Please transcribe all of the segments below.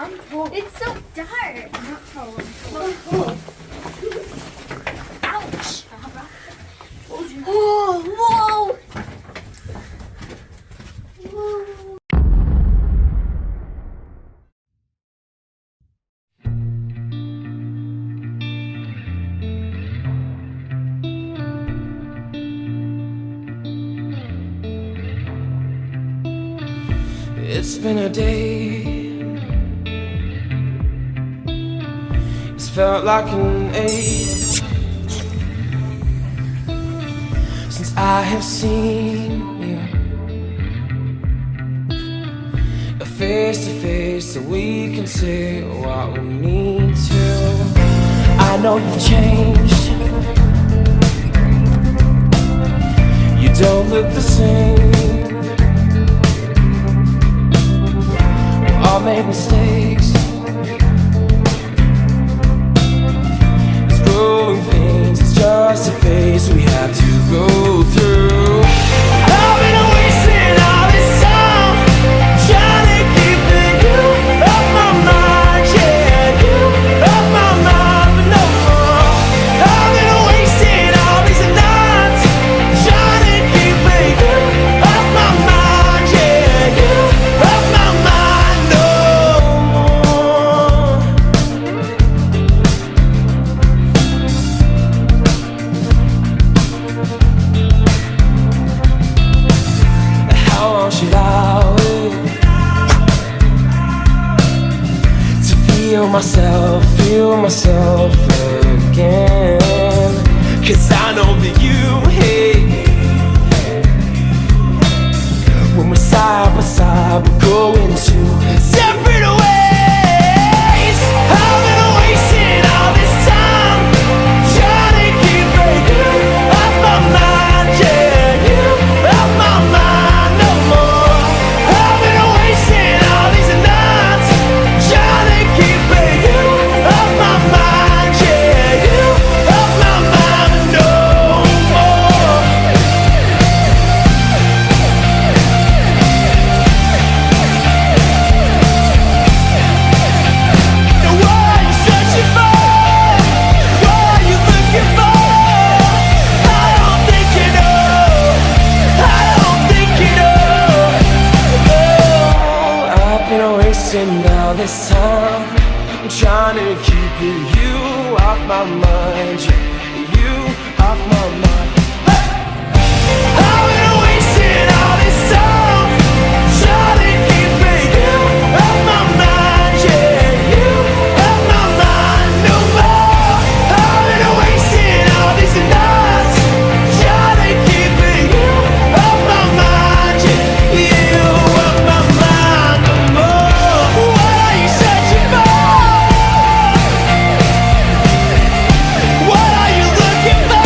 It's so dark. Not tall. Ouch. Oh, whoa. It's been a day. It's felt like an age since I have seen you, a face to face, so we can say what we mean to. I know you've changed. You don't look the same. All made mistakes. It's growing pains, it's just a phase we have to go through. I've been wasting all this time trying to keep you off my mind, yeah, you off my mind, but no more. I've been wasting all these nights trying to keep you off my mind, yeah, you off my mind, no more. How long should I wait to feel myself again? 'Cause I know that you hate when we're side by side, we're going to separate ways. I've been wasting all this time trying to keep you off my mind, yeah, you off my mind, no more. I've been wasting all these nights trying to keep you off my mind, yeah, you off my mind, no more. And what are you searching for? What are you looking for? I don't think you know. I don't think you know. Oh, I've been wasting all this time. I'm trying to keep you off my mind, yeah, you off my mind. I've been wasting all this time trying to keep you off my mind, yeah, you off my mind, no more. I've been wasting all these nights trying to keep you off my mind, yeah, you off my mind, no more. What are you searching for? What are you looking for?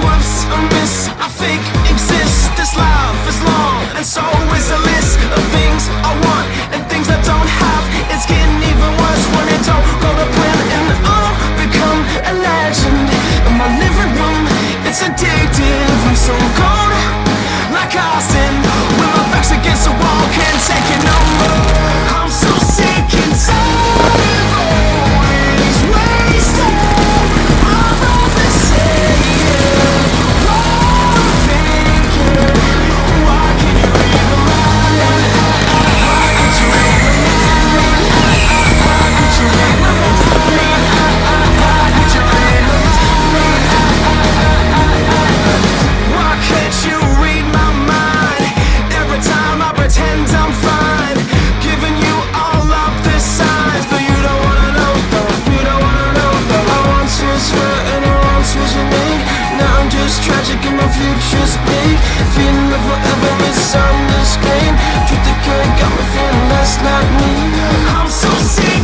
Whoops, a miss, I fake exist. This life is long, and so is a list of things I want and things I don't have. It's getting even worse when it don't go to plan, and I'll become a legend in my living room. It's addictive, I'm so cold, like Austin, when my back's against the wall, can't take it no more. I'm so sick and tired of always wasting all of the same. Why can't you read my mind? Every time I pretend I'm fine, giving you all of the signs, but you don't wanna know, you don't wanna know. I once was right and I once was unique. Now I'm just tragic and my future's bleak. Feeling of forever is on the screen. Truth that can't got me feeling less like me. I'm so sick.